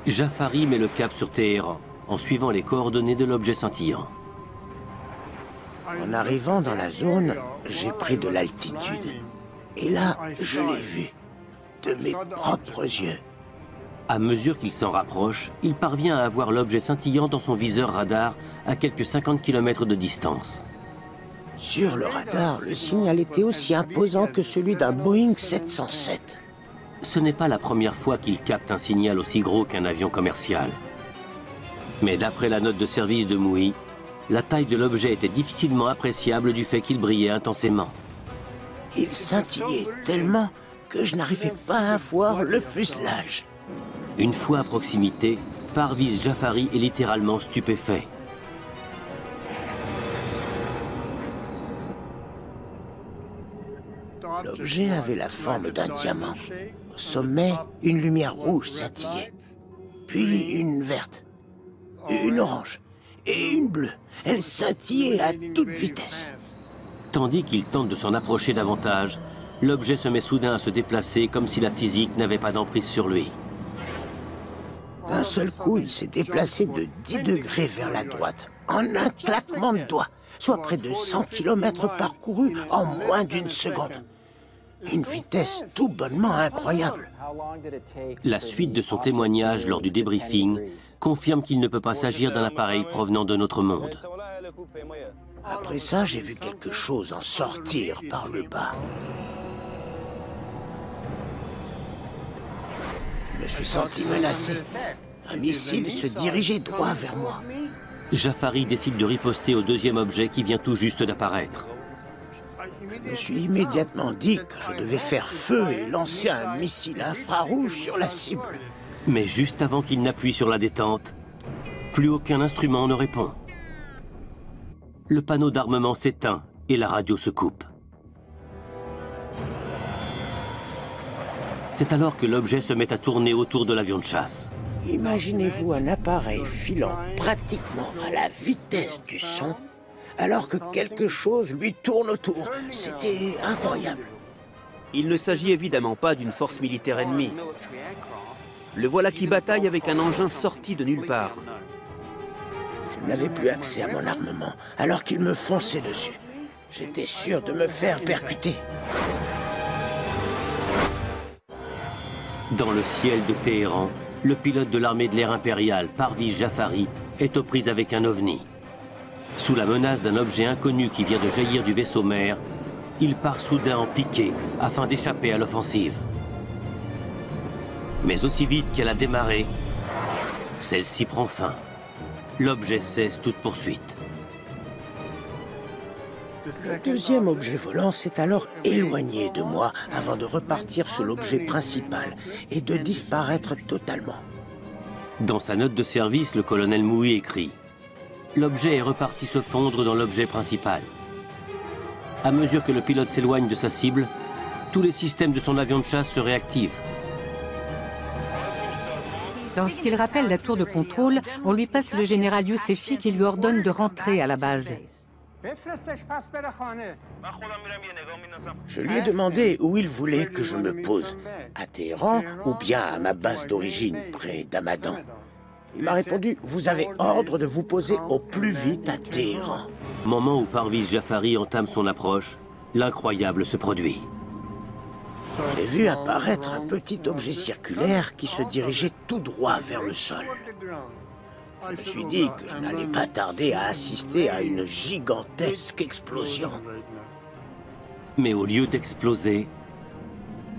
Jafari met le cap sur Téhéran, en suivant les coordonnées de l'objet scintillant. En arrivant dans la zone, j'ai pris de l'altitude. Et là, je l'ai vu, de mes propres yeux. À mesure qu'il s'en rapproche, il parvient à voir l'objet scintillant dans son viseur radar à quelques 50 km de distance. Sur le radar, le signal était aussi imposant que celui d'un Boeing 707. Ce n'est pas la première fois qu'il capte un signal aussi gros qu'un avion commercial. Mais d'après la note de service de Mouhi, la taille de l'objet était difficilement appréciable du fait qu'il brillait intensément. Il scintillait tellement que je n'arrivais pas à voir le fuselage. Une fois à proximité, Parviz Jafari est littéralement stupéfait. L'objet avait la forme d'un diamant. Au sommet, une lumière rouge scintillait. Puis une verte, une orange et une bleue. Elle scintillait à toute vitesse. Tandis qu'il tente de s'en approcher davantage, l'objet se met soudain à se déplacer comme si la physique n'avait pas d'emprise sur lui. D'un seul coup, il s'est déplacé de 10 degrés vers la droite, en un claquement de doigts, soit près de 100 km parcourus en moins d'une seconde. Une vitesse tout bonnement incroyable. La suite de son témoignage lors du débriefing confirme qu'il ne peut pas s'agir d'un appareil provenant de notre monde. Après ça, j'ai vu quelque chose en sortir par le bas. Je me suis senti menacé. Un missile se dirigeait droit vers moi. Jafari décide de riposter au deuxième objet qui vient tout juste d'apparaître. Je me suis immédiatement dit que je devais faire feu et lancer un missile infrarouge sur la cible. Mais juste avant qu'il n'appuie sur la détente, plus aucun instrument ne répond. Le panneau d'armement s'éteint et la radio se coupe. C'est alors que l'objet se met à tourner autour de l'avion de chasse. Imaginez-vous un appareil filant pratiquement à la vitesse du son, alors que quelque chose lui tourne autour. C'était incroyable. Il ne s'agit évidemment pas d'une force militaire ennemie. Le voilà qui bataille avec un engin sorti de nulle part. Je n'avais plus accès à mon armement, alors qu'il me fonçait dessus. J'étais sûr de me faire percuter. Dans le ciel de Téhéran, le pilote de l'armée de l'air impériale, Parviz Jafari, est aux prises avec un ovni. Sous la menace d'un objet inconnu qui vient de jaillir du vaisseau mère, il part soudain en piqué afin d'échapper à l'offensive. Mais aussi vite qu'elle a démarré, celle-ci prend fin. L'objet cesse toute poursuite. Le deuxième objet volant s'est alors éloigné de moi avant de repartir sur l'objet principal et de disparaître totalement. Dans sa note de service, le colonel Mouhi écrit « L'objet est reparti se fondre dans l'objet principal. À mesure que le pilote s'éloigne de sa cible, tous les systèmes de son avion de chasse se réactivent. » Lorsqu'il rappelle la tour de contrôle, on lui passe le général Yousefi qui lui ordonne de rentrer à la base. Je lui ai demandé où il voulait que je me pose, à Téhéran ou bien à ma base d'origine, près d'Hamadan. Il m'a répondu « Vous avez ordre de vous poser au plus vite à Téhéran. » Au moment où Parviz Jafari entame son approche, l'incroyable se produit. J'ai vu apparaître un petit objet circulaire qui se dirigeait tout droit vers le sol. Je me suis dit que je n'allais pas tarder à assister à une gigantesque explosion. Mais au lieu d'exploser,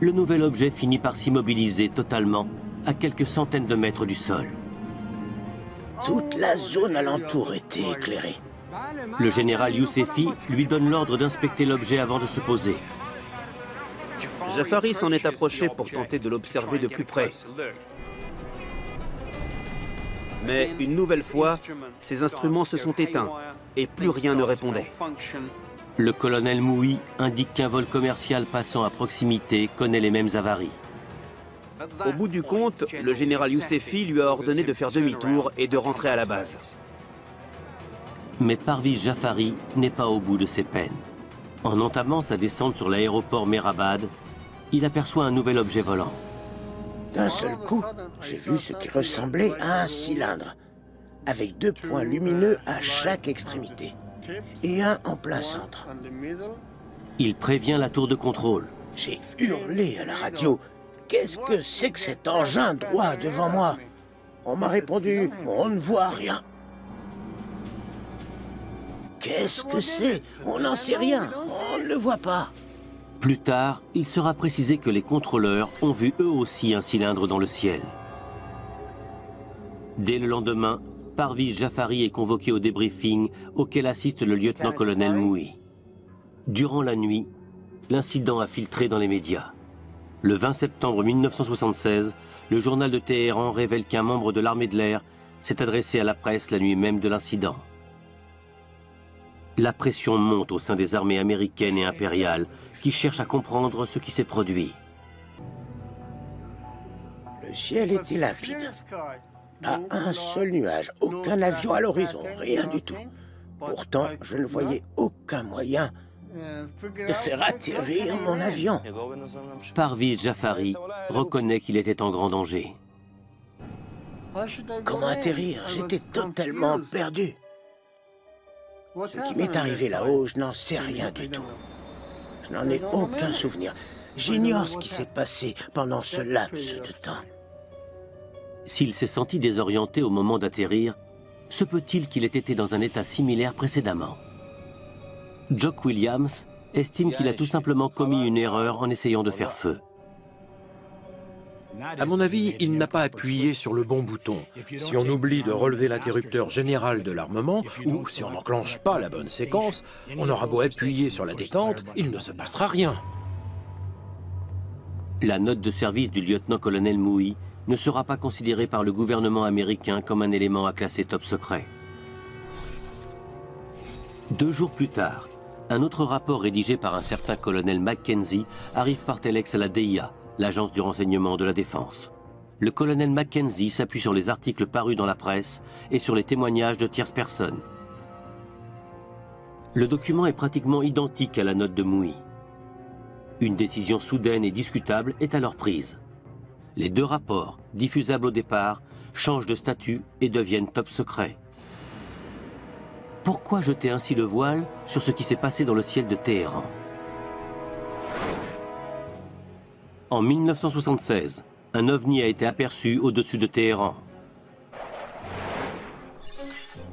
le nouvel objet finit par s'immobiliser totalement à quelques centaines de mètres du sol. Toute la zone alentour était éclairée. Le général Yousefi lui donne l'ordre d'inspecter l'objet avant de se poser. Jafari s'en est approché pour tenter de l'observer de plus près. Mais une nouvelle fois, ses instruments se sont éteints et plus rien ne répondait. Le colonel Mouhi indique qu'un vol commercial passant à proximité connaît les mêmes avaries. Au bout du compte, le général Yousefi lui a ordonné de faire demi-tour et de rentrer à la base. Mais Parviz Jafari n'est pas au bout de ses peines. En entamant sa descente sur l'aéroport Mehrabad, il aperçoit un nouvel objet volant. D'un seul coup, j'ai vu ce qui ressemblait à un cylindre, avec 2 points lumineux à chaque extrémité, et un en plein centre. Il prévient la tour de contrôle. J'ai hurlé à la radio. « Qu'est-ce que c'est que cet engin droit devant moi ?» On m'a répondu « On ne voit rien. » Qu'est-ce que c'est? On n'en sait rien. On ne le voit pas. Plus tard, il sera précisé que les contrôleurs ont vu eux aussi un cylindre dans le ciel. Dès le lendemain, Parviz Jafari est convoqué au débriefing auquel assiste le lieutenant-colonel Mouhi. Durant la nuit, l'incident a filtré dans les médias. Le 20 septembre 1976, le journal de Téhéran révèle qu'un membre de l'armée de l'air s'est adressé à la presse la nuit même de l'incident. La pression monte au sein des armées américaines et impériales qui cherchent à comprendre ce qui s'est produit. Le ciel était limpide. Pas un seul nuage, aucun avion à l'horizon, rien du tout. Pourtant, je ne voyais aucun moyen de faire atterrir mon avion. Parviz Jafari reconnaît qu'il était en grand danger. Comment atterrir? J'étais totalement perdu. Ce qui m'est arrivé là-haut, je n'en sais rien du tout. Je n'en ai aucun souvenir. J'ignore ce qui s'est passé pendant ce laps de temps. S'il s'est senti désorienté au moment d'atterrir, se peut-il qu'il ait été dans un état similaire précédemment? Jock Williams estime qu'il a tout simplement commis une erreur en essayant de faire feu. À mon avis, il n'a pas appuyé sur le bon bouton. Si on oublie de relever l'interrupteur général de l'armement, ou si on n'enclenche pas la bonne séquence, on aura beau appuyer sur la détente, il ne se passera rien. La note de service du lieutenant-colonel Mouhi ne sera pas considérée par le gouvernement américain comme un élément à classer top secret. 2 jours plus tard, un autre rapport rédigé par un certain colonel Mackenzie arrive par téléx à la DIA, l'agence du renseignement de la défense. Le colonel Mackenzie s'appuie sur les articles parus dans la presse et sur les témoignages de tierces personnes. Le document est pratiquement identique à la note de Mouhi. Une décision soudaine et discutable est alors prise. Les 2 rapports, diffusables au départ, changent de statut et deviennent top secret. Pourquoi jeter ainsi le voile sur ce qui s'est passé dans le ciel de Téhéran? En 1976, un ovni a été aperçu au-dessus de Téhéran.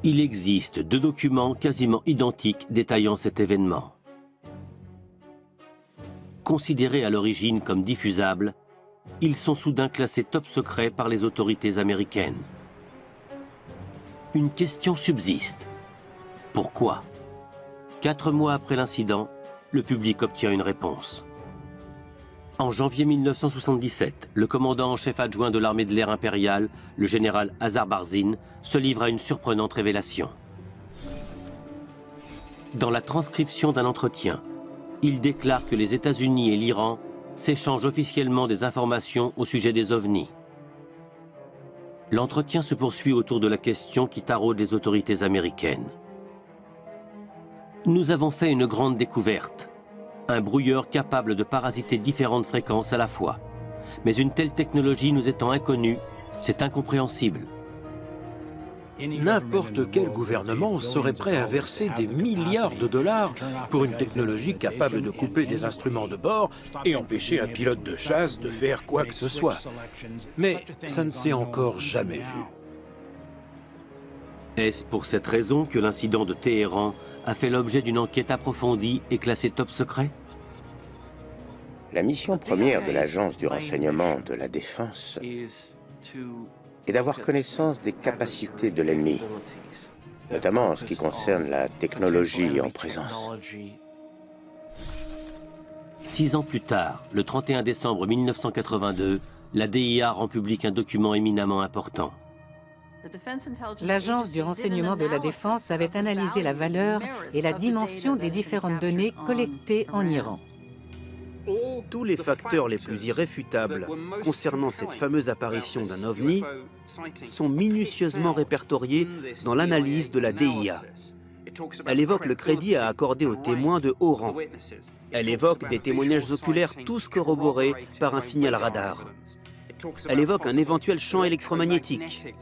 Il existe 2 documents quasiment identiques détaillant cet événement. Considérés à l'origine comme diffusables, ils sont soudain classés top secret par les autorités américaines. Une question subsiste. Pourquoi? 4 mois après l'incident, le public obtient une réponse. En janvier 1977, le commandant en chef adjoint de l'armée de l'air impériale, le général Azar Barzin, se livre à une surprenante révélation. Dans la transcription d'un entretien, il déclare que les États-Unis et l'Iran s'échangent officiellement des informations au sujet des ovnis. L'entretien se poursuit autour de la question qui taraude les autorités américaines. Nous avons fait une grande découverte. Un brouilleur capable de parasiter différentes fréquences à la fois. Mais une telle technologie nous étant inconnue, c'est incompréhensible. N'importe quel gouvernement serait prêt à verser des milliards de dollars pour une technologie capable de couper des instruments de bord et empêcher un pilote de chasse de faire quoi que ce soit. Mais ça ne s'est encore jamais vu. Est-ce pour cette raison que l'incident de Téhéran a fait l'objet d'une enquête approfondie et classée top secret? La mission première de l'agence du renseignement de la défense est d'avoir connaissance des capacités de l'ennemi, notamment en ce qui concerne la technologie en présence. 6 ans plus tard, le 31 décembre 1982, la DIA rend public un document éminemment important. L'agence du renseignement de la défense avait analysé la valeur et la dimension des différentes données collectées en Iran. Tous les facteurs les plus irréfutables concernant cette fameuse apparition d'un ovni sont minutieusement répertoriés dans l'analyse de la DIA. Elle évoque le crédit à accorder aux témoins de haut rang. Elle évoque des témoignages oculaires tous corroborés par un signal radar. Elle évoque un éventuel champ électromagnétique.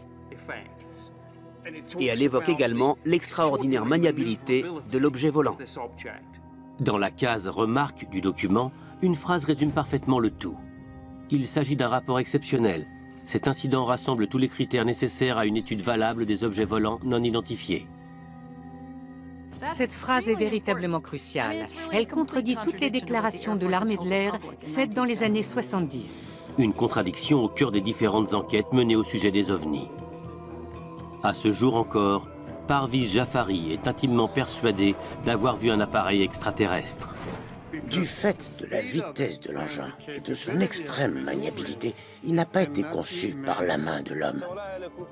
Et elle évoque également l'extraordinaire maniabilité de l'objet volant. Dans la case « Remarque » du document, une phrase résume parfaitement le tout. Il s'agit d'un rapport exceptionnel. Cet incident rassemble tous les critères nécessaires à une étude valable des objets volants non identifiés. Cette phrase est véritablement cruciale. Elle contredit toutes les déclarations de l'armée de l'air faites dans les années 70. Une contradiction au cœur des différentes enquêtes menées au sujet des ovnis. À ce jour encore, Parviz Jafari est intimement persuadé d'avoir vu un appareil extraterrestre. Du fait de la vitesse de l'engin et de son extrême maniabilité, il n'a pas été conçu par la main de l'homme.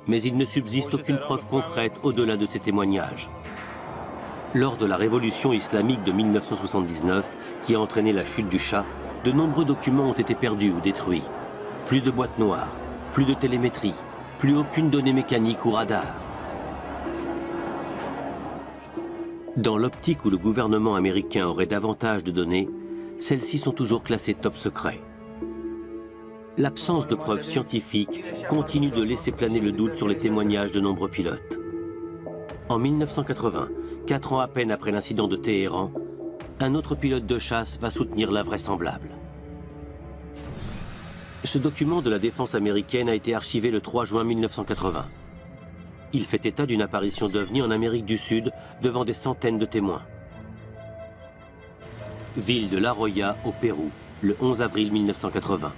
Mais il ne subsiste aucune preuve concrète au-delà de ces témoignages. Lors de la révolution islamique de 1979, qui a entraîné la chute du Shah, de nombreux documents ont été perdus ou détruits. Plus de boîtes noires, plus de télémétrie, plus aucune donnée mécanique ou radar. Dans l'optique où le gouvernement américain aurait davantage de données, celles-ci sont toujours classées top secret. L'absence de preuves scientifiques continue de laisser planer le doute sur les témoignages de nombreux pilotes. En 1980, 4 ans à peine après l'incident de Téhéran, un autre pilote de chasse va soutenir l'invraisemblable. Ce document de la défense américaine a été archivé le 3 juin 1980. Il fait état d'une apparition d'OVNI en Amérique du Sud devant des centaines de témoins. Ville de La Joya, au Pérou, le 11 avril 1980.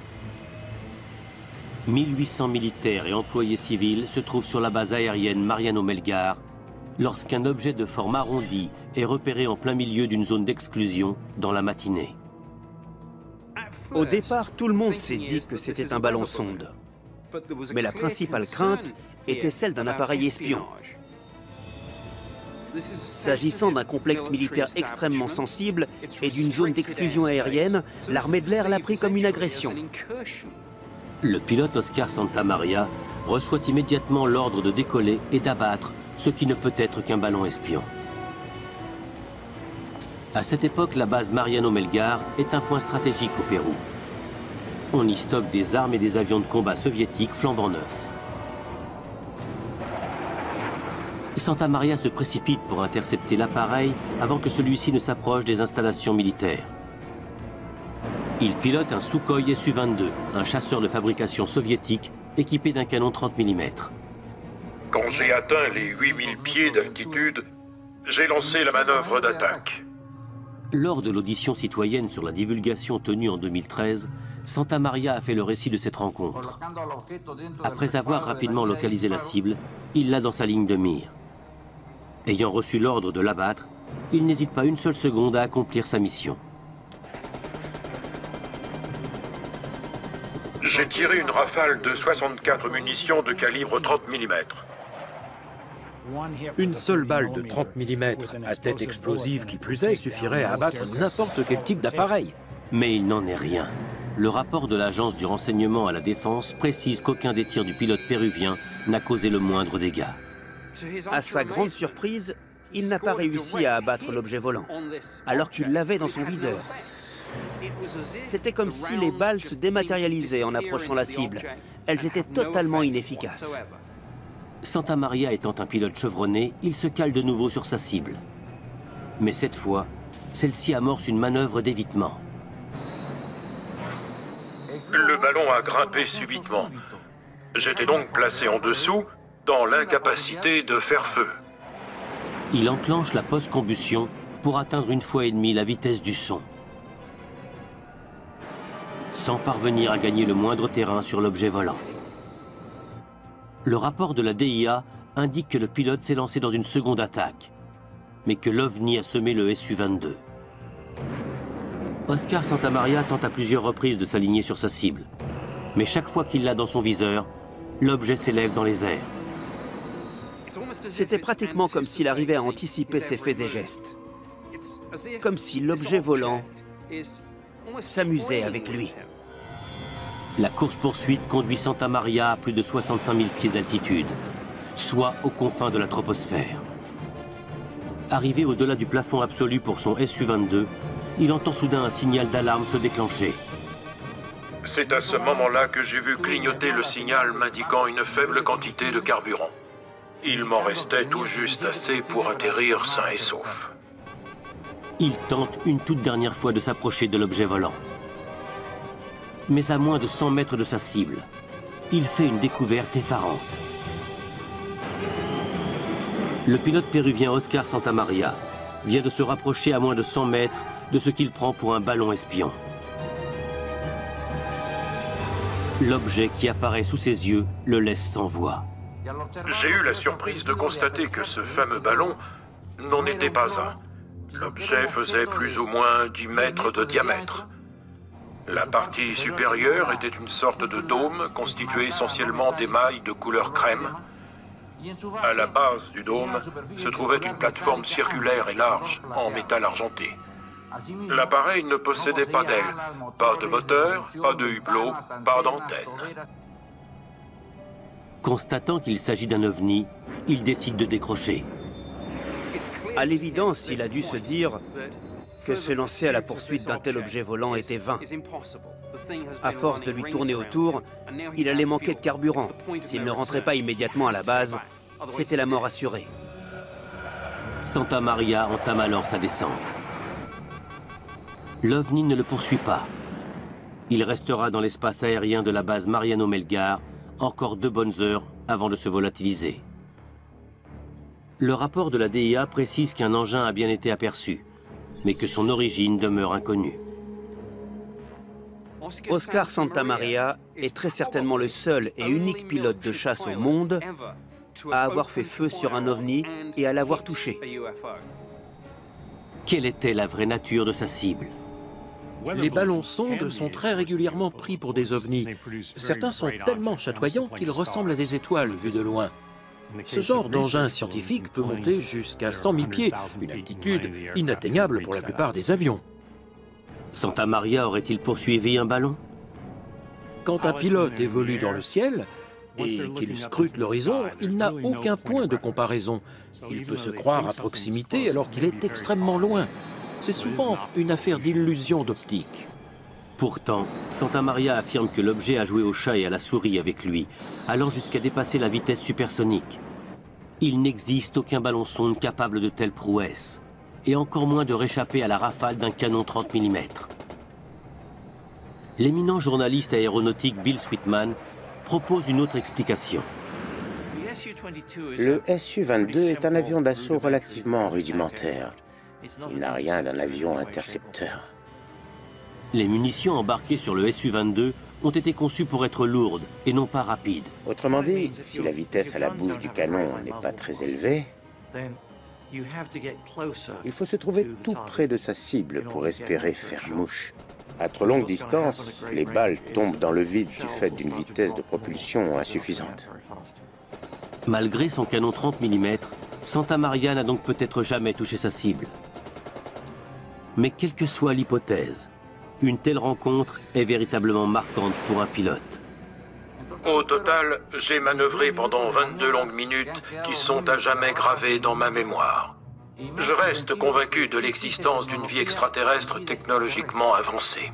1800 militaires et employés civils se trouvent sur la base aérienne Mariano Melgar lorsqu'un objet de forme arrondie est repéré en plein milieu d'une zone d'exclusion dans la matinée. Au départ, tout le monde s'est dit que c'était un ballon sonde. Mais la principale crainte était celle d'un appareil espion. S'agissant d'un complexe militaire extrêmement sensible et d'une zone d'exclusion aérienne, l'armée de l'air l'a pris comme une agression. Le pilote Oscar Santamaria reçoit immédiatement l'ordre de décoller et d'abattre ce qui ne peut être qu'un ballon espion. À cette époque, la base Mariano Melgar est un point stratégique au Pérou. On y stocke des armes et des avions de combat soviétiques flambant neufs. Santamaria se précipite pour intercepter l'appareil avant que celui-ci ne s'approche des installations militaires. Il pilote un Sukhoi Su-22, un chasseur de fabrication soviétique équipé d'un canon 30 mm. Quand j'ai atteint les 8000 pieds d'altitude, j'ai lancé la manœuvre d'attaque. Lors de l'audition citoyenne sur la divulgation tenue en 2013, Santamaria a fait le récit de cette rencontre. Après avoir rapidement localisé la cible, il l'a dans sa ligne de mire. Ayant reçu l'ordre de l'abattre, il n'hésite pas une seule seconde à accomplir sa mission. J'ai tiré une rafale de 64 munitions de calibre 30 mm. Une seule balle de 30 mm à tête explosive qui plus est suffirait à abattre n'importe quel type d'appareil. Mais il n'en est rien. Le rapport de l'agence du renseignement à la défense précise qu'aucun des tirs du pilote péruvien n'a causé le moindre dégât. À sa grande surprise, il n'a pas réussi à abattre l'objet volant, alors qu'il l'avait dans son viseur. C'était comme si les balles se dématérialisaient en approchant la cible. Elles étaient totalement inefficaces. Santamaria étant un pilote chevronné, il se cale de nouveau sur sa cible. Mais cette fois, celle-ci amorce une manœuvre d'évitement. Le ballon a grimpé subitement. J'étais donc placé en dessous, dans l'incapacité de faire feu. Il enclenche la post-combustion pour atteindre 1,5 fois la vitesse du son, sans parvenir à gagner le moindre terrain sur l'objet volant. Le rapport de la DIA indique que le pilote s'est lancé dans une seconde attaque, mais que l'OVNI a semé le Su-22. Oscar Santamaria tente à plusieurs reprises de s'aligner sur sa cible, mais chaque fois qu'il l'a dans son viseur, l'objet s'élève dans les airs. C'était pratiquement comme s'il arrivait à anticiper ses faits et gestes. Comme si l'objet volant s'amusait avec lui. La course-poursuite conduit Santamaria à plus de 65 000 pieds d'altitude, soit aux confins de la troposphère. Arrivé au-delà du plafond absolu pour son Su-22, il entend soudain un signal d'alarme se déclencher. C'est à ce moment-là que j'ai vu clignoter le signal m'indiquant une faible quantité de carburant. Il m'en restait tout juste assez pour atterrir sain et sauf. Il tente une toute dernière fois de s'approcher de l'objet volant. Mais à moins de 100 mètres de sa cible, il fait une découverte effarante. Le pilote péruvien Oscar Santamaria vient de se rapprocher à moins de 100 mètres de ce qu'il prend pour un ballon espion. L'objet qui apparaît sous ses yeux le laisse sans voix. J'ai eu la surprise de constater que ce fameux ballon n'en était pas un. L'objet faisait plus ou moins 10 mètres de diamètre. La partie supérieure était une sorte de dôme constitué essentiellement d'émail de couleur crème. À la base du dôme se trouvait une plateforme circulaire et large en métal argenté. L'appareil ne possédait pas d'aile, pas de moteur, pas de hublot, pas d'antenne. Constatant qu'il s'agit d'un ovni, il décide de décrocher. À l'évidence, il a dû se dire que se lancer à la poursuite d'un tel objet volant était vain. À force de lui tourner autour, il allait manquer de carburant. S'il ne rentrait pas immédiatement à la base, c'était la mort assurée. Santamaria entame alors sa descente. L'OVNI ne le poursuit pas. Il restera dans l'espace aérien de la base Mariano Melgar encore 2 bonnes heures avant de se volatiliser. Le rapport de la DIA précise qu'un engin a bien été aperçu, mais que son origine demeure inconnue. Oscar Santamaria est très certainement le seul et unique pilote de chasse au monde à avoir fait feu sur un ovni et à l'avoir touché. Quelle était la vraie nature de sa cible? Les ballons-sondes sont très régulièrement pris pour des ovnis. Certains sont tellement chatoyants qu'ils ressemblent à des étoiles vues de loin. Ce genre d'engin scientifique peut monter jusqu'à 100 000 pieds, une altitude inatteignable pour la plupart des avions. Santamaria aurait-il poursuivi un ballon? Quand un pilote évolue dans le ciel et qu'il scrute l'horizon, il n'a aucun point de comparaison. Il peut se croire à proximité alors qu'il est extrêmement loin. C'est souvent une affaire d'illusion d'optique. Pourtant, Santamaria affirme que l'objet a joué au chat et à la souris avec lui, allant jusqu'à dépasser la vitesse supersonique. Il n'existe aucun ballon-sonde capable de telle prouesse, et encore moins de réchapper à la rafale d'un canon 30 mm. L'éminent journaliste aéronautique Bill Sweetman propose une autre explication. Le Su-22 est un avion d'assaut relativement rudimentaire. Il n'a rien d'un avion intercepteur. Les munitions embarquées sur le Su-22 ont été conçues pour être lourdes et non pas rapides. Autrement dit, si la vitesse à la bouche du canon n'est pas très élevée, il faut se trouver tout près de sa cible pour espérer faire mouche. À trop longue distance, les balles tombent dans le vide du fait d'une vitesse de propulsion insuffisante. Malgré son canon 30 mm, Santamaria n'a donc peut-être jamais touché sa cible. Mais quelle que soit l'hypothèse, une telle rencontre est véritablement marquante pour un pilote. Au total, j'ai manœuvré pendant 22 longues minutes qui sont à jamais gravées dans ma mémoire. Je reste convaincu de l'existence d'une vie extraterrestre technologiquement avancée.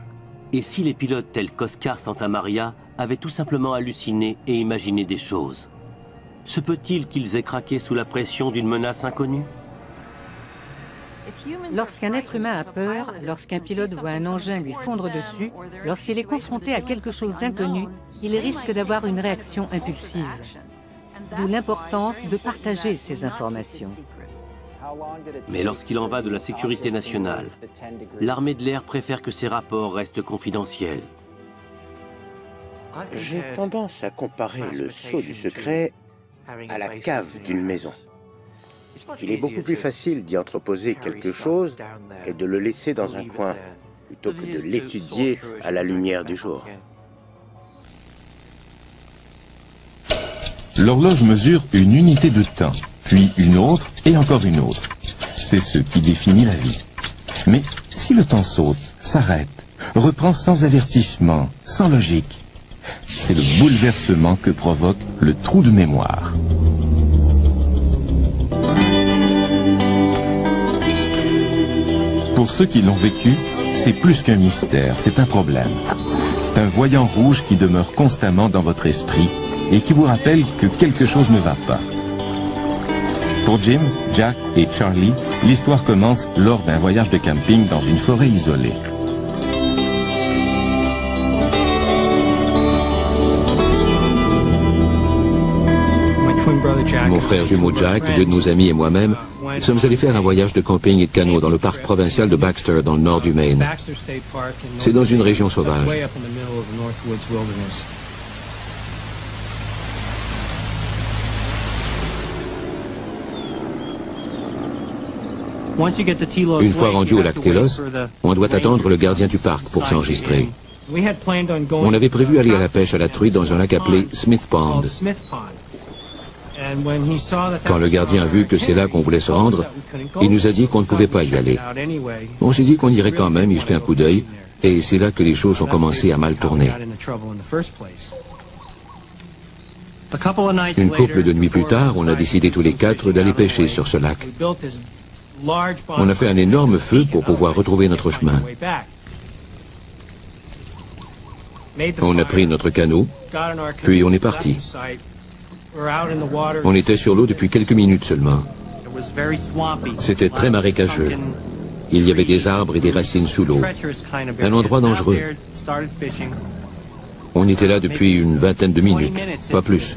Et si les pilotes tels qu'Oscar Santamaria avaient tout simplement halluciné et imaginé des choses? Se peut-il qu'ils aient craqué sous la pression d'une menace inconnue? Lorsqu'un être humain a peur, lorsqu'un pilote voit un engin lui fondre dessus, lorsqu'il est confronté à quelque chose d'inconnu, il risque d'avoir une réaction impulsive. D'où l'importance de partager ces informations. Mais lorsqu'il en va de la sécurité nationale, l'armée de l'air préfère que ces rapports restent confidentiels. J'ai tendance à comparer le sceau du secret à la cave d'une maison. Il est beaucoup plus facile d'y entreposer quelque chose et de le laisser dans un coin, plutôt que de l'étudier à la lumière du jour. L'horloge mesure une unité de temps, puis une autre et encore une autre. C'est ce qui définit la vie. Mais si le temps saute, s'arrête, reprend sans avertissement, sans logique, c'est le bouleversement que provoque le trou de mémoire. Pour ceux qui l'ont vécu, c'est plus qu'un mystère, c'est un problème. C'est un voyant rouge qui demeure constamment dans votre esprit et qui vous rappelle que quelque chose ne va pas. Pour Jim, Jack et Charlie, l'histoire commence lors d'un voyage de camping dans une forêt isolée. Mon frère jumeau Jack, deux de nos amis et moi-même sommes allés faire un voyage de camping et de canot dans le parc provincial de Baxter, dans le nord du Maine. C'est dans une région sauvage. Une fois rendu au lac Telos, on doit attendre le gardien du parc pour s'enregistrer. On avait prévu aller à la pêche à la truite dans un lac appelé Smith Pond. Quand le gardien a vu que c'est là qu'on voulait se rendre, il nous a dit qu'on ne pouvait pas y aller. On s'est dit qu'on irait quand même y jeter un coup d'œil, et c'est là que les choses ont commencé à mal tourner. Une couple de nuits plus tard, on a décidé tous les quatre d'aller pêcher sur ce lac. On a fait un énorme feu pour pouvoir retrouver notre chemin. On a pris notre canot, puis on est parti. On était sur l'eau depuis quelques minutes seulement. C'était très marécageux. Il y avait des arbres et des racines sous l'eau. Un endroit dangereux. On était là depuis une vingtaine de minutes, pas plus.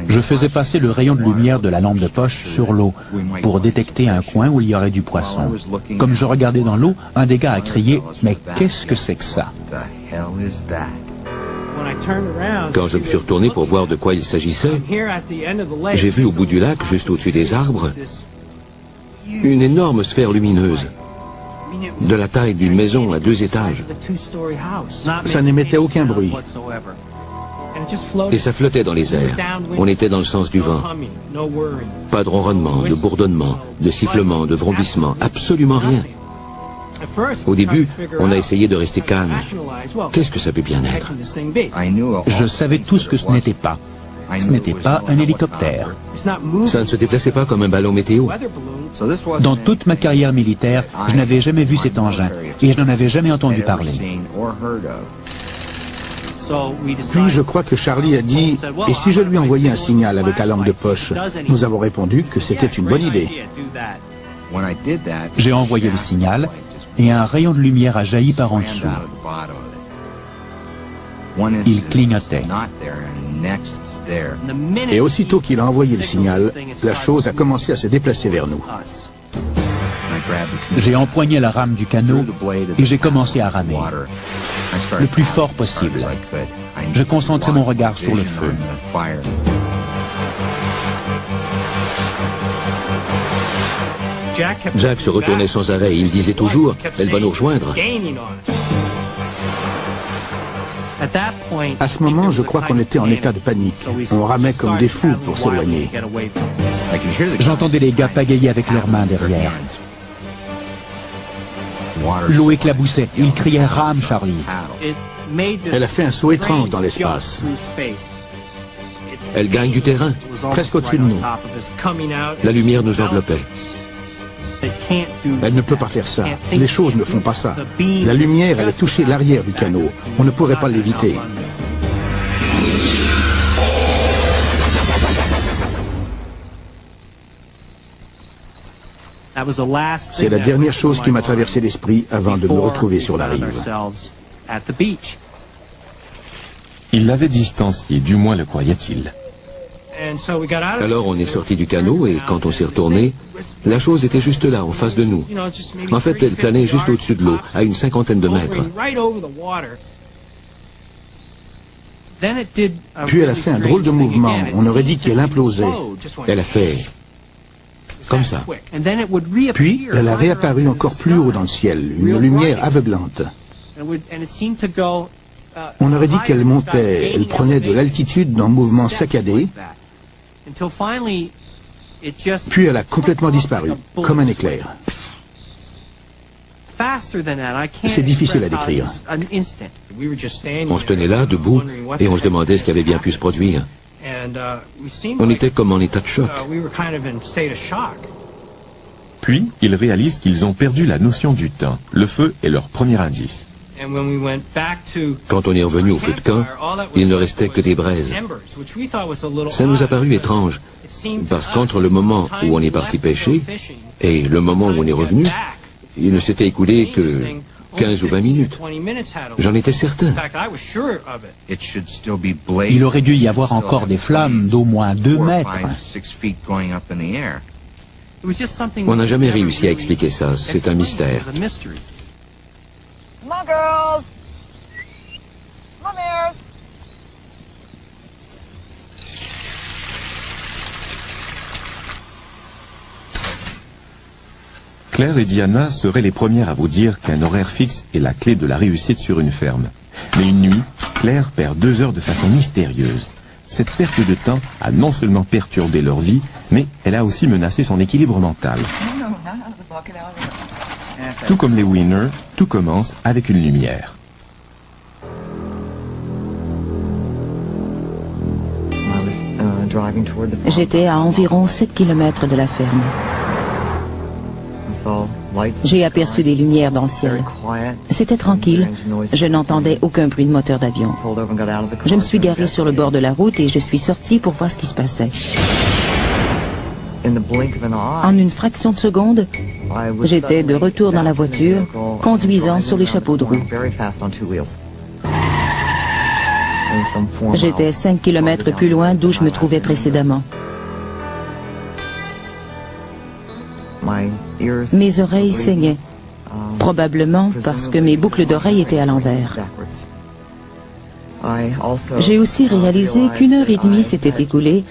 Je faisais passer le rayon de lumière de la lampe de poche sur l'eau pour détecter un coin où il y aurait du poisson. Comme je regardais dans l'eau, un des gars a crié « Mais qu'est-ce que c'est que ça ?» Quand je me suis retourné pour voir de quoi il s'agissait, j'ai vu au bout du lac, juste au-dessus des arbres, une énorme sphère lumineuse, de la taille d'une maison à 2 étages. Ça n'émettait aucun bruit. Et ça flottait dans les airs. On était dans le sens du vent. Pas de ronronnement, de bourdonnement, de sifflement, de vrombissement, absolument rien. Au début, on a essayé de rester calme. Qu'est-ce que ça peut bien être? Je savais tout ce que ce n'était pas. Ce n'était pas un hélicoptère. Ça ne se déplaçait pas comme un ballon météo. Dans toute ma carrière militaire, je n'avais jamais vu cet engin et je n'en avais jamais entendu parler. Puis je crois que Charlie a dit « Et si je lui envoyais un signal avec la lampe de poche ?» Nous avons répondu que c'était une bonne idée. J'ai envoyé le signal et un rayon de lumière a jailli par en dessous. Il clignotait. Et aussitôt qu'il a envoyé le signal, la chose a commencé à se déplacer vers nous. J'ai empoigné la rame du canot et j'ai commencé à ramer. Le plus fort possible. Je concentrais mon regard sur le feu. Jack se retournait sans arrêt. Il disait toujours « Elle va nous rejoindre ». À ce moment, je crois qu'on était en état de panique. On ramait comme des fous pour s'éloigner. J'entendais les gars pagayer avec leurs mains derrière. L'eau éclaboussait. Ils criaient « Rame, Charlie !» Elle a fait un saut étrange dans l'espace. Elle gagne du terrain, presque au-dessus de nous. La lumière nous enveloppait. Elle ne peut pas faire ça. Les choses ne font pas ça. La lumière allait toucher l'arrière du canot. On ne pourrait pas l'éviter. C'est la dernière chose qui m'a traversé l'esprit avant de me retrouver sur la rive. Il l'avait distancié, du moins le croyait-il. Alors on est sorti du canot et quand on s'est retourné, la chose était juste là, en face de nous. En fait, elle planait juste au-dessus de l'eau, à une 50aine de mètres. Puis elle a fait un drôle de mouvement. On aurait dit qu'elle implosait. Elle a fait comme ça. Puis elle a réapparu encore plus haut dans le ciel, une lumière aveuglante. On aurait dit qu'elle montait, elle prenait de l'altitude d'un mouvement saccadé. Puis elle a complètement disparu, comme un éclair. C'est difficile à décrire. On se tenait là, debout, et on se demandait ce qui avait bien pu se produire. On était comme en état de choc. Puis, ils réalisent qu'ils ont perdu la notion du temps. Le feu est leur premier indice. Quand on est revenu au feu de camp, il ne restait que des braises. Ça nous a paru étrange, parce qu'entre le moment où on est parti pêcher et le moment où on est revenu, il ne s'était écoulé que 15 ou 20 minutes. J'en étais certain. Il aurait dû y avoir encore des flammes d'au moins 2 mètres. On n'a jamais réussi à expliquer ça, c'est un mystère. Come on, girls. Come on, Mares. Claire et Diana seraient les premières à vous dire qu'un horaire fixe est la clé de la réussite sur une ferme. Mais une nuit, Claire perd 2 heures de façon mystérieuse. Cette perte de temps a non seulement perturbé leur vie, mais elle a aussi menacé son équilibre mental. Tout comme les Wiener, tout commence avec une lumière. J'étais à environ 7 km de la ferme. J'ai aperçu des lumières dans le ciel. C'était tranquille. Je n'entendais aucun bruit de moteur d'avion. Je me suis garé sur le bord de la route et je suis sorti pour voir ce qui se passait. En une fraction de seconde, j'étais de retour dans la voiture, conduisant sur les chapeaux de roue. J'étais 5 km plus loin d'où je me trouvais précédemment. Mes oreilles saignaient, probablement parce que mes boucles d'oreilles étaient à l'envers. J'ai aussi réalisé qu'1h30 s'était écoulée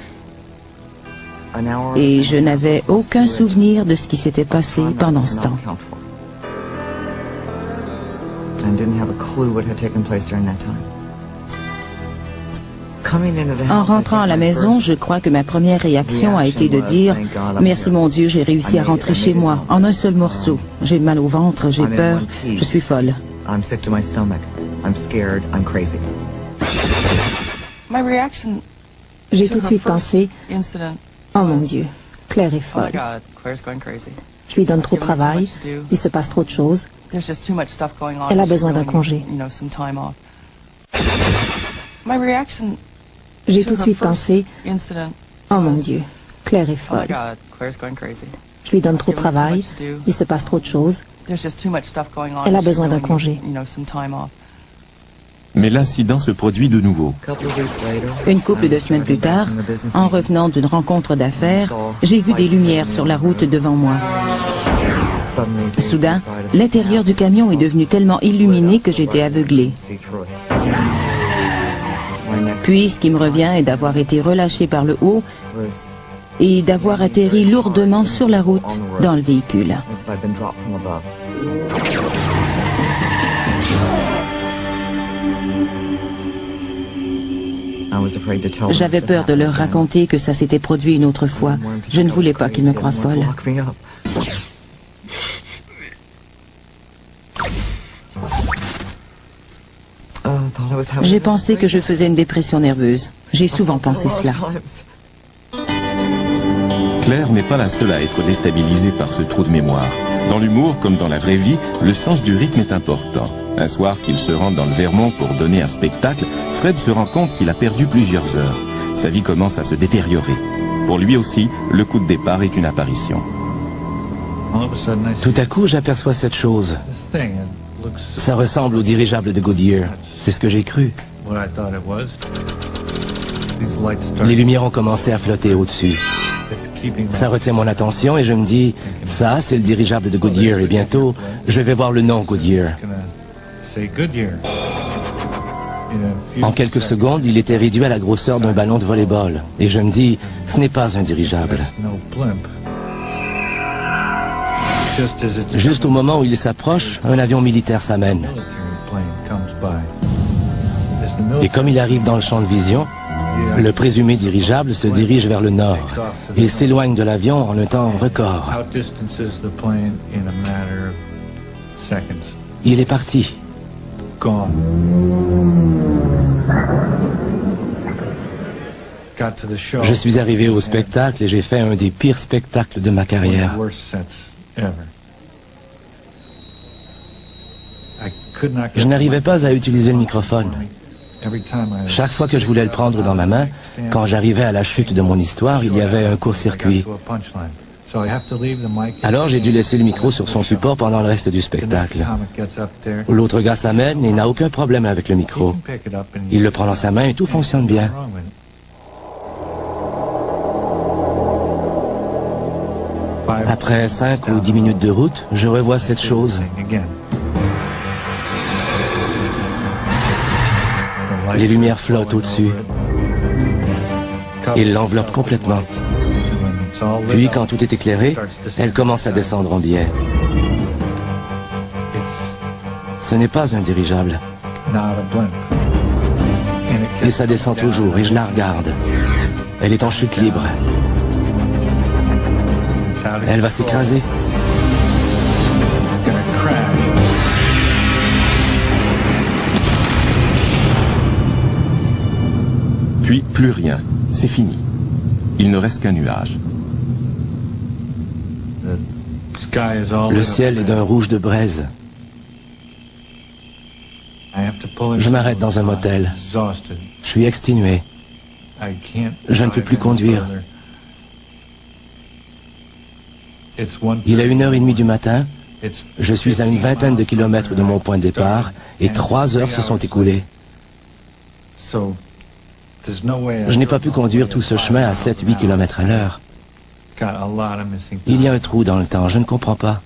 et je n'avais aucun souvenir de ce qui s'était passé pendant ce temps. En rentrant à la maison, je crois que ma première réaction a été de dire « Merci mon Dieu, j'ai réussi à rentrer chez moi en un seul morceau. J'ai mal au ventre, j'ai peur, je suis folle. » J'ai tout de suite pensé « Oh mon Dieu, Claire est folle. Je lui donne trop de travail, il se passe trop de choses. Elle a besoin d'un congé. » J'ai tout de suite pensé « Oh mon Dieu, Claire est folle. Je lui donne trop de travail, il se passe trop de choses. Elle a besoin d'un congé. » Mais l'incident se produit de nouveau. Une couple de semaines plus tard, en revenant d'une rencontre d'affaires, j'ai vu des lumières sur la route devant moi. Soudain, l'intérieur du camion est devenu tellement illuminé que j'étais aveuglé. Puis, ce qui me revient est d'avoir été relâché par le haut et d'avoir atterri lourdement sur la route dans le véhicule. J'avais peur de leur raconter que ça s'était produit une autre fois. Je ne voulais pas qu'ils me croient folle. J'ai pensé que je faisais une dépression nerveuse. J'ai souvent pensé cela. Claire n'est pas la seule à être déstabilisée par ce trou de mémoire. Dans l'humour comme dans la vraie vie, le sens du rythme est important. Un soir qu'il se rend dans le Vermont pour donner un spectacle, Fred se rend compte qu'il a perdu plusieurs heures. Sa vie commence à se détériorer. Pour lui aussi, le coup de départ est une apparition. Tout à coup, j'aperçois cette chose. Ça ressemble au dirigeable de Goodyear. C'est ce que j'ai cru. Les lumières ont commencé à flotter au-dessus. Ça retient mon attention et je me dis, ça, c'est le dirigeable de Goodyear et bientôt, je vais voir le nom Goodyear. En quelques secondes, il était réduit à la grosseur d'un ballon de volley-ball. Et je me dis, ce n'est pas un dirigeable. Juste au moment où il s'approche, un avion militaire s'amène. Et comme il arrive dans le champ de vision, le présumé dirigeable se dirige vers le nord et s'éloigne de l'avion en un temps record. Il est parti. Je suis arrivé au spectacle et j'ai fait un des pires spectacles de ma carrière. Je n'arrivais pas à utiliser le microphone. Chaque fois que je voulais le prendre dans ma main, quand j'arrivais à la chute de mon histoire, il y avait un court-circuit. Alors j'ai dû laisser le micro sur son support pendant le reste du spectacle. L'autre gars s'amène et n'a aucun problème avec le micro. Il le prend dans sa main et tout fonctionne bien. Après 5 ou 10 minutes de route, je revois cette chose. Les lumières flottent au-dessus. Ils l'enveloppent complètement. Puis, quand tout est éclairé, elle commence à descendre en biais. Ce n'est pas un dirigeable. Et ça descend toujours, et je la regarde. Elle est en chute libre. Elle va s'écraser. Puis plus rien, c'est fini. Il ne reste qu'un nuage. Le ciel est d'un rouge de braise. Je m'arrête dans un motel. Je suis exténué. Je ne peux plus conduire. Il est 1h30 du matin. Je suis à une vingtaine de kilomètres de mon point de départ et 3 heures se sont écoulées. Je n'ai pas pu conduire tout ce chemin à 7-8 km à l'heure. Il y a un trou dans le temps, je ne comprends pas.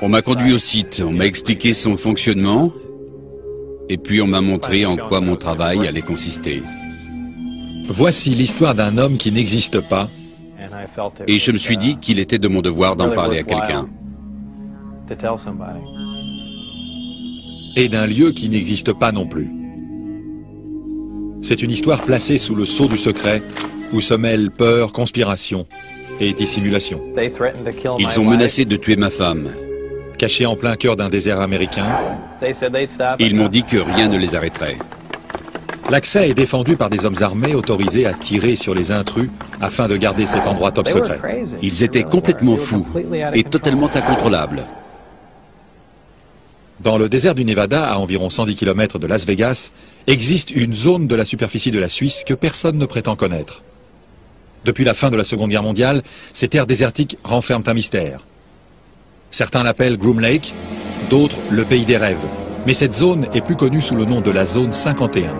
On m'a conduit au site, on m'a expliqué son fonctionnement, et puis on m'a montré en quoi mon travail allait consister. Voici l'histoire d'un homme qui n'existe pas. Et je me suis dit qu'il était de mon devoir d'en parler à quelqu'un. Et d'un lieu qui n'existe pas non plus. C'est une histoire placée sous le sceau du secret, où se mêlent peur, conspiration et dissimulation. Ils ont menacé de tuer ma femme. Cachés en plein cœur d'un désert américain, Ils m'ont dit que rien ne les arrêterait. l'accès est défendu par des hommes armés autorisés à tirer sur les intrus afin de garder cet endroit top secret. Ils étaient complètement fous et totalement incontrôlables. Dans le désert du Nevada, à environ 110 km de Las Vegas, existe une zone de la superficie de la Suisse que personne ne prétend connaître. Depuis la fin de la Seconde Guerre mondiale, ces terres désertiques renferment un mystère. Certains l'appellent Groom Lake, d'autres le pays des rêves. Mais cette zone est plus connue sous le nom de la zone 51.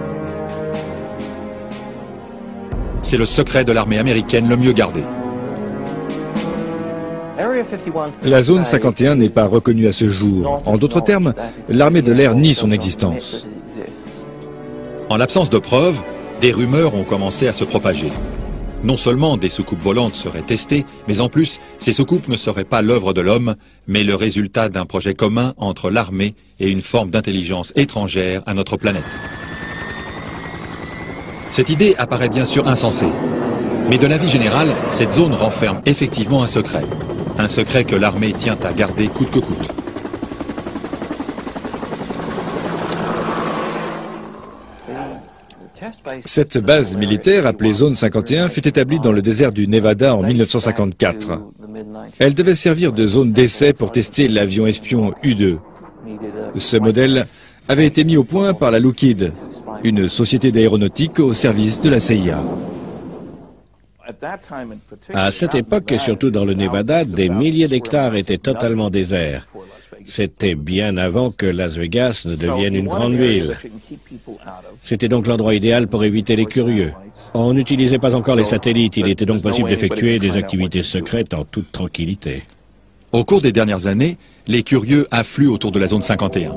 C'est le secret de l'armée américaine le mieux gardé. La zone 51 n'est pas reconnue à ce jour. En d'autres termes, l'armée de l'air nie son existence. En l'absence de preuves, des rumeurs ont commencé à se propager. Non seulement des soucoupes volantes seraient testées, mais en plus, ces soucoupes ne seraient pas l'œuvre de l'homme, mais le résultat d'un projet commun entre l'armée et une forme d'intelligence étrangère à notre planète. Cette idée apparaît bien sûr insensée. Mais de l'avis général, cette zone renferme effectivement un secret. Un secret que l'armée tient à garder coûte que coûte. Cette base militaire, appelée Zone 51, fut établie dans le désert du Nevada en 1954. Elle devait servir de zone d'essai pour tester l'avion espion U-2. Ce modèle avait été mis au point par la Lockheed, une société d'aéronautique au service de la CIA. À cette époque, et surtout dans le Nevada, des milliers d'hectares étaient totalement déserts. C'était bien avant que Las Vegas ne devienne une grande ville. C'était donc l'endroit idéal pour éviter les curieux. On n'utilisait pas encore les satellites, il était donc possible d'effectuer des activités secrètes en toute tranquillité. Au cours des dernières années, les curieux affluent autour de la zone 51.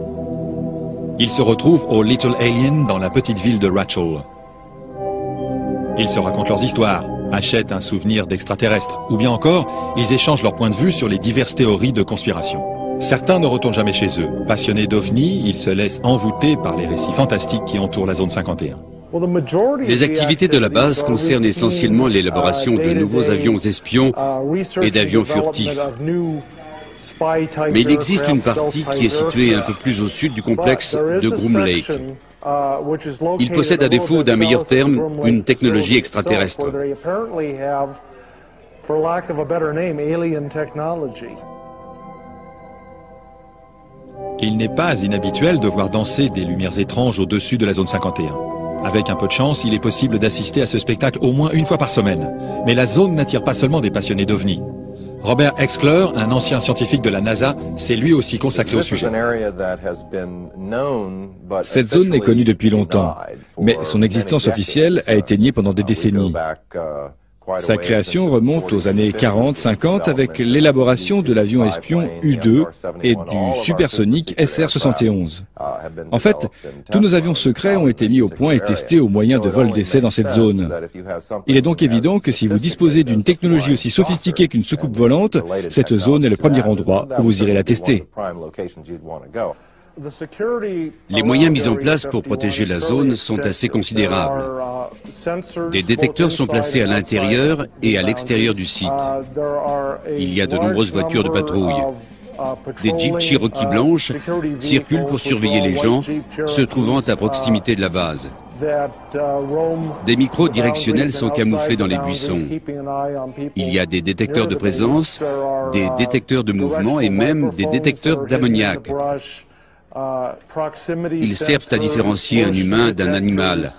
Ils se retrouvent au Little Alien dans la petite ville de Rachel. Ils se racontent leurs histoires, achètent un souvenir d'extraterrestres, ou bien encore, ils échangent leur point de vue sur les diverses théories de conspiration. Certains ne retournent jamais chez eux. Passionnés d'OVNI, ils se laissent envoûter par les récits fantastiques qui entourent la zone 51. Les activités de la base concernent essentiellement l'élaboration de nouveaux avions espions et d'avions furtifs. Mais il existe une partie qui est située un peu plus au sud du complexe de Groom Lake. Il possède, à défaut d'un meilleur terme, une technologie extraterrestre. Il n'est pas inhabituel de voir danser des lumières étranges au-dessus de la zone 51. Avec un peu de chance, il est possible d'assister à ce spectacle au moins une fois par semaine. Mais la zone n'attire pas seulement des passionnés d'OVNI. Robert Exkler, un ancien scientifique de la NASA, s'est lui aussi consacré au sujet. Cette zone est connue depuis longtemps, mais son existence officielle a été niée pendant des décennies. Sa création remonte aux années 40-50 avec l'élaboration de l'avion espion U-2 et du supersonique SR-71. En fait, tous nos avions secrets ont été mis au point et testés au moyen de vols d'essai dans cette zone. Il est donc évident que si vous disposez d'une technologie aussi sophistiquée qu'une soucoupe volante, cette zone est le premier endroit où vous irez la tester. Les moyens mis en place pour protéger la zone sont assez considérables. Des détecteurs sont placés à l'intérieur et à l'extérieur du site. Il y a de nombreuses voitures de patrouille. Des Jeeps Cherokee blanches circulent pour surveiller les gens se trouvant à proximité de la base. Des micros directionnels sont camouflés dans les buissons. Il y a des détecteurs de présence, des détecteurs de mouvement et même des détecteurs d'ammoniac. Ils servent à différencier un humain d'un animal,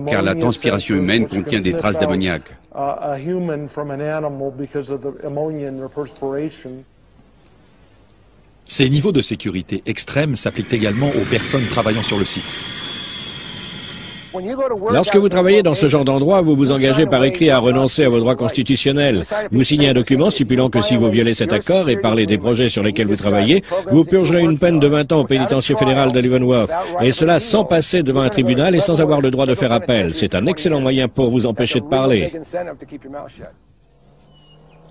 car la transpiration humaine contient des traces d'ammoniac. Ces niveaux de sécurité extrêmes s'appliquent également aux personnes travaillant sur le site. Lorsque vous travaillez dans ce genre d'endroit, vous vous engagez par écrit à renoncer à vos droits constitutionnels. Vous signez un document stipulant que si vous violez cet accord et parlez des projets sur lesquels vous travaillez, vous purgerez une peine de 20 ans au pénitencier fédéral de Leavenworth. Et cela sans passer devant un tribunal et sans avoir le droit de faire appel. C'est un excellent moyen pour vous empêcher de parler.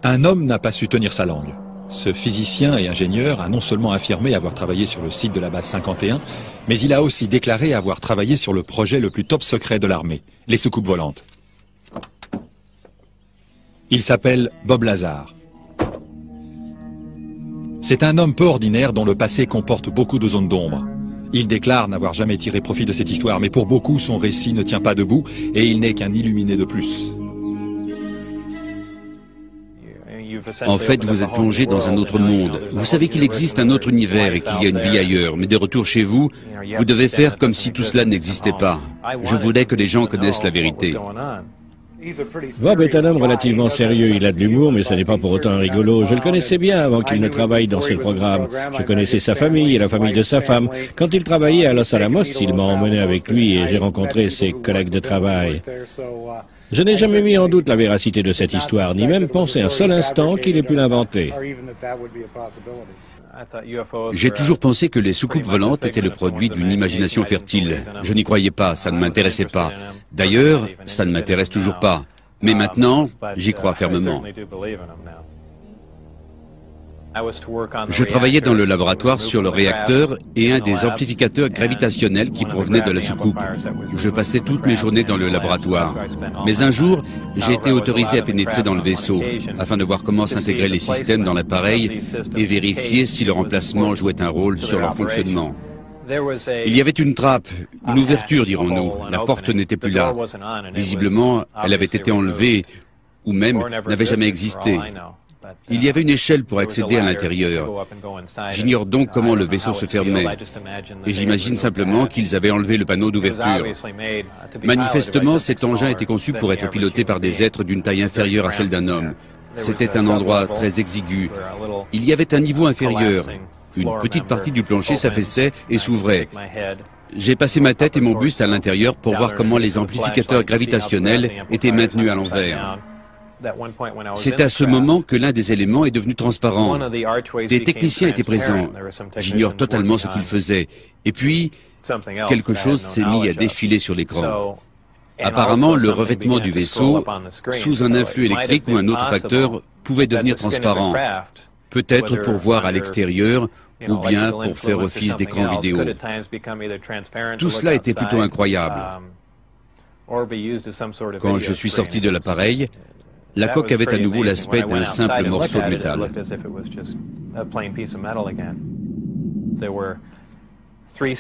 Un homme n'a pas su tenir sa langue. Ce physicien et ingénieur a non seulement affirmé avoir travaillé sur le site de la base 51, mais il a aussi déclaré avoir travaillé sur le projet le plus top secret de l'armée, les soucoupes volantes. Il s'appelle Bob Lazar. C'est un homme peu ordinaire dont le passé comporte beaucoup de zones d'ombre. Il déclare n'avoir jamais tiré profit de cette histoire, mais pour beaucoup, son récit ne tient pas debout et il n'est qu'un illuminé de plus. En fait, vous êtes plongé dans un autre monde. Vous savez qu'il existe un autre univers et qu'il y a une vie ailleurs. Mais de retour chez vous, vous devez faire comme si tout cela n'existait pas. Je voudrais que les gens connaissent la vérité. Bob est un homme relativement sérieux. Il a de l'humour, mais ce n'est pas pour autant un rigolo. Je le connaissais bien avant qu'il ne travaille dans ce programme. Je connaissais sa famille et la famille de sa femme. Quand il travaillait à Los Alamos, il m'a emmené avec lui et j'ai rencontré ses collègues de travail. Je n'ai jamais mis en doute la véracité de cette histoire, ni même pensé un seul instant qu'il ait pu l'inventer. J'ai toujours pensé que les soucoupes volantes étaient le produit d'une imagination fertile. Je n'y croyais pas, ça ne m'intéressait pas. D'ailleurs, ça ne m'intéresse toujours pas. Mais maintenant, j'y crois fermement. Je travaillais dans le laboratoire sur le réacteur et un des amplificateurs gravitationnels qui provenaient de la soucoupe. Je passais toutes mes journées dans le laboratoire. Mais un jour, j'ai été autorisé à pénétrer dans le vaisseau afin de voir comment s'intégraient les systèmes dans l'appareil et vérifier si leur emplacement jouait un rôle sur leur fonctionnement. Il y avait une trappe, une ouverture, dirons-nous. La porte n'était plus là. Visiblement, elle avait été enlevée ou même n'avait jamais existé. Il y avait une échelle pour accéder à l'intérieur. J'ignore donc comment le vaisseau se fermait. Et j'imagine simplement qu'ils avaient enlevé le panneau d'ouverture. Manifestement, cet engin était conçu pour être piloté par des êtres d'une taille inférieure à celle d'un homme. C'était un endroit très exigu. Il y avait un niveau inférieur. Une petite partie du plancher s'affaissait et s'ouvrait. J'ai passé ma tête et mon buste à l'intérieur pour voir comment les amplificateurs gravitationnels étaient maintenus à l'envers. C'est à ce moment que l'un des éléments est devenu transparent. Des techniciens étaient présents. J'ignore totalement ce qu'ils faisaient. Et puis, quelque chose s'est mis à défiler sur l'écran. Apparemment, le revêtement du vaisseau, sous un influx électrique ou un autre facteur, pouvait devenir transparent. Peut-être pour voir à l'extérieur ou bien pour faire office d'écran vidéo. Tout cela était plutôt incroyable. Quand je suis sorti de l'appareil, la coque avait à nouveau l'aspect d'un simple morceau de métal.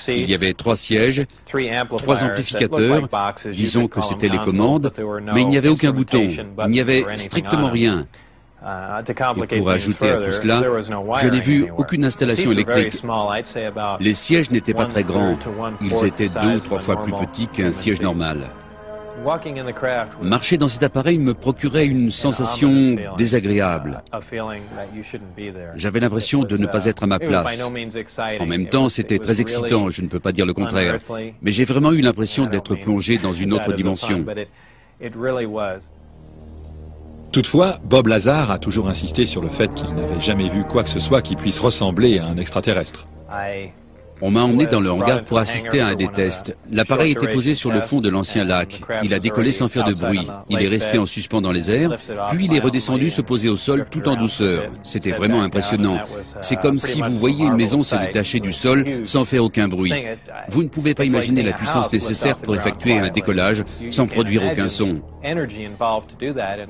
Il y avait 3 sièges, 3 amplificateurs, disons que c'était les commandes, mais il n'y avait aucun bouton, il n'y avait strictement rien. Et pour ajouter à tout cela, je n'ai vu aucune installation électrique. Les sièges n'étaient pas très grands, ils étaient 2 ou 3 fois plus petits qu'un siège normal. Marcher dans cet appareil me procurait une sensation désagréable. J'avais l'impression de ne pas être à ma place. En même temps, c'était très excitant, je ne peux pas dire le contraire. Mais j'ai vraiment eu l'impression d'être plongé dans une autre dimension. Toutefois, Bob Lazar a toujours insisté sur le fait qu'il n'avait jamais vu quoi que ce soit qui puisse ressembler à un extraterrestre. On m'a emmené dans le hangar pour assister à un des tests. L'appareil était posé sur le fond de l'ancien lac. Il a décollé sans faire de bruit. Il est resté en suspens dans les airs, puis il est redescendu se poser au sol tout en douceur. C'était vraiment impressionnant. C'est comme si vous voyiez une maison se détacher du sol sans faire aucun bruit. Vous ne pouvez pas imaginer la puissance nécessaire pour effectuer un décollage sans produire aucun son.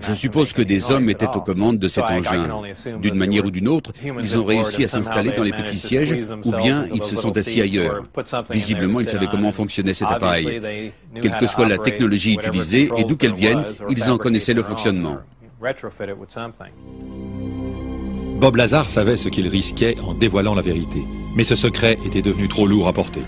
Je suppose que des hommes étaient aux commandes de cet engin. D'une manière ou d'une autre, ils ont réussi à s'installer dans les petits sièges, ou bien ils se sont assis ailleurs. Visiblement, ils savaient comment fonctionnait cet appareil. Quelle que soit la technologie utilisée et d'où qu'elle vienne, ils en connaissaient le fonctionnement. Bob Lazar savait ce qu'il risquait en dévoilant la vérité, mais ce secret était devenu trop lourd à porter.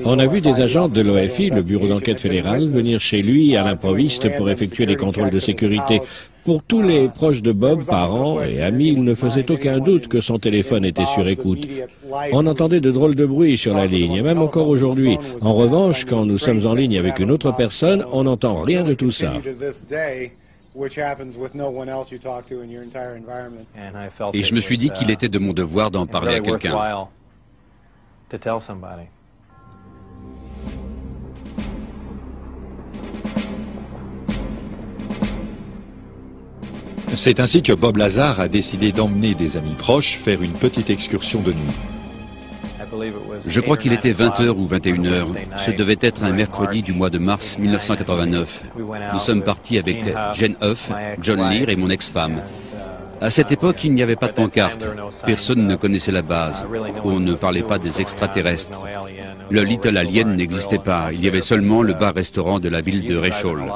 On a vu des agents de l'OFI, le bureau d'enquête fédéral, venir chez lui à l'improviste pour effectuer des contrôles de sécurité. Pour tous les proches de Bob, parents et amis, il ne faisait aucun doute que son téléphone était sur écoute. On entendait de drôles de bruits sur la ligne, et même encore aujourd'hui. En revanche, quand nous sommes en ligne avec une autre personne, on n'entend rien de tout ça. Et je me suis dit qu'il était de mon devoir d'en parler à quelqu'un. C'est ainsi que Bob Lazar a décidé d'emmener des amis proches faire une petite excursion de nuit. Je crois qu'il était 20h ou 21h. Ce devait être un mercredi du mois de mars 1989. Nous sommes partis avec Jane Huff, John Lear et mon ex-femme. À cette époque, il n'y avait pas de pancarte. Personne ne connaissait la base. On ne parlait pas des extraterrestres. Le Little Alien n'existait pas. Il y avait seulement le bar-restaurant de la ville de Rachel.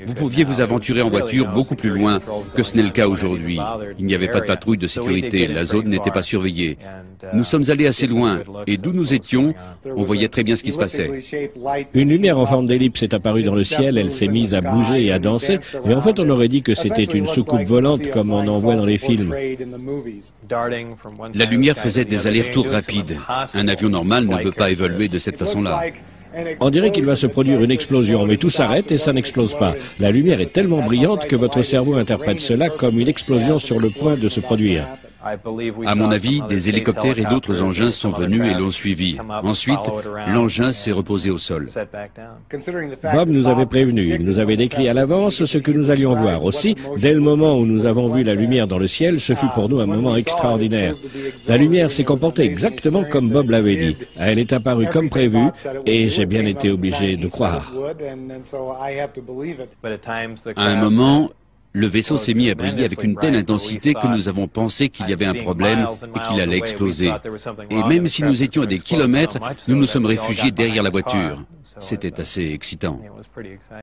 Vous pouviez vous aventurer en voiture beaucoup plus loin que ce n'est le cas aujourd'hui. Il n'y avait pas de patrouille de sécurité, la zone n'était pas surveillée. Nous sommes allés assez loin, et d'où nous étions, on voyait très bien ce qui se passait. Une lumière en forme d'ellipse est apparue dans le ciel, elle s'est mise à bouger et à danser, et en fait on aurait dit que c'était une soucoupe volante comme on en voit dans les films. La lumière faisait des allers-retours rapides. Un avion normal ne peut pas évoluer de cette façon-là. On dirait qu'il va se produire une explosion, mais tout s'arrête et ça n'explose pas. La lumière est tellement brillante que votre cerveau interprète cela comme une explosion sur le point de se produire. À mon avis, des hélicoptères et d'autres engins sont venus et l'ont suivi. Ensuite, l'engin s'est reposé au sol. Bob nous avait prévenus, il nous avait décrit à l'avance ce que nous allions voir. Aussi, dès le moment où nous avons vu la lumière dans le ciel, ce fut pour nous un moment extraordinaire. La lumière s'est comportée exactement comme Bob l'avait dit. Elle est apparue comme prévu et j'ai bien été obligé de croire. À un moment, le vaisseau s'est mis à briller avec une telle intensité que nous avons pensé qu'il y avait un problème et qu'il allait exploser. Et même si nous étions à des kilomètres, nous nous sommes réfugiés derrière la voiture. C'était assez excitant.